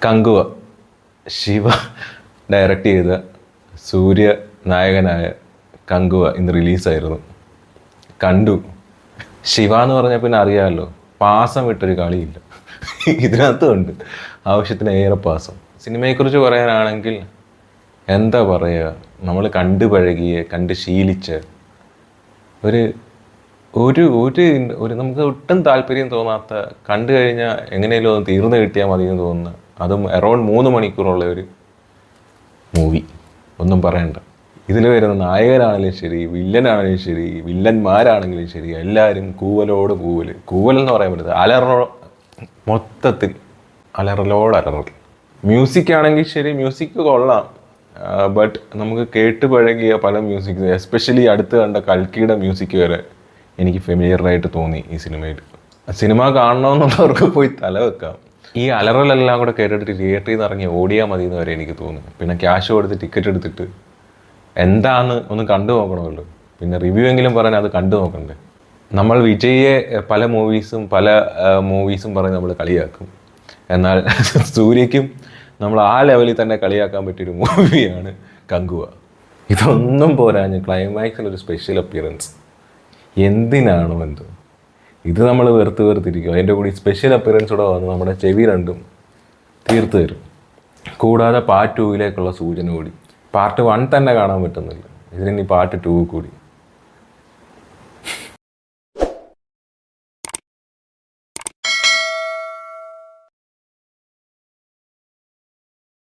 Kanguva Shiva direct ചെയ്ത സൂര്യ നായകനായ കങ്കുവ ഇന്ന് റിലീസായിരുന്നു. കണ്ടു. ശിവ എന്ന് പറഞ്ഞാൽ പിന്നെ അറിയാമല്ലോ, പാസം വിട്ടൊരു കളിയില്ല. ഇതിനകത്തും ഉണ്ട് ആവശ്യത്തിന് ഏറെ പാസം. സിനിമയെക്കുറിച്ച് പറയാനാണെങ്കിൽ എന്താ പറയുക, നമ്മൾ കണ്ടു പഴകിയ കണ്ട് ശീലിച്ച ഒരു ഒരു ഒരു ഒരു നമുക്ക് ഒട്ടും താല്പര്യം തോന്നാത്ത, കണ്ടു കഴിഞ്ഞാൽ എങ്ങനെയെങ്കിലും ഒന്ന് തീർന്നു കിട്ടിയാൽ മതി എന്ന് തോന്നുന്ന, അതും അറൗണ്ട് 3 മണിക്കൂറുള്ള ഒരു മൂവി. ഒന്നും പറയണ്ട. ഇതിൽ വരുന്ന നായകനാണെങ്കിലും ശരി, വില്ലനാണെങ്കിലും ശരി, വില്ലന്മാരാണെങ്കിലും ശരി, എല്ലാവരും കൂവലോട് കൂവൽ. കൂവലെന്ന് പറയാൻ പറ്റത്തില്ല, മൊത്തത്തിൽ അലറൽ. മ്യൂസിക് ആണെങ്കിൽ ശരി, മ്യൂസിക് കൊള്ളാം. ബട്ട് നമുക്ക് കേട്ട് പഴകിയ പല മ്യൂസിക്, എസ്പെഷ്യലി അടുത്ത് കണ്ട കൽക്കിയുടെ മ്യൂസിക് വരെ എനിക്ക് ഫെമിലിയറായിട്ട് തോന്നി ഈ സിനിമയിൽ. സിനിമ കാണണമെന്നുള്ളവർക്ക് പോയി തല വെക്കാം. ഈ അലറലെല്ലാം കൂടെ കേട്ടിട്ട് തിയേറ്ററിൽ നിന്ന് ഇറങ്ങി ഓടിയാൽ മതി എന്ന് വരെ എനിക്ക് തോന്നുന്നു. പിന്നെ ക്യാഷ് കൊടുത്ത് ടിക്കറ്റ് എടുത്തിട്ട് എന്താന്ന് ഒന്ന് കണ്ടു നോക്കണമല്ലോ. പിന്നെ റിവ്യൂ എങ്കിലും പറയാൻ അത് കണ്ടു നോക്കണ്ടേ. നമ്മൾ വിജയെ പല മൂവീസും പറഞ്ഞ് നമ്മൾ കളിയാക്കും. എന്നാൽ സൂര്യയ്ക്കും നമ്മൾ ആ ലെവലിൽ തന്നെ കളിയാക്കാൻ പറ്റിയൊരു മൂവിയാണ് കങ്കുവ. ഇതൊന്നും പോരാഞ്ഞ് ക്ലൈമാക്സിലൊരു സ്പെഷ്യൽ അപ്പിയറൻസ്. എന്തിനാണോ എന്തോ ഇത് നമ്മൾ വെറുത്തിരിക്കും. അതിൻ്റെ കൂടി സ്പെഷ്യൽ അപ്പിയറൻസോടെ വന്ന് നമ്മുടെ ചെവി രണ്ടും തീർത്ത് തരും. കൂടാതെ പാർട്ട് 2 സൂചന കൂടി. പാർട്ട് 1 തന്നെ കാണാൻ പറ്റുന്നില്ല, ഇതിനി പാർട്ട് 2 കൂടി.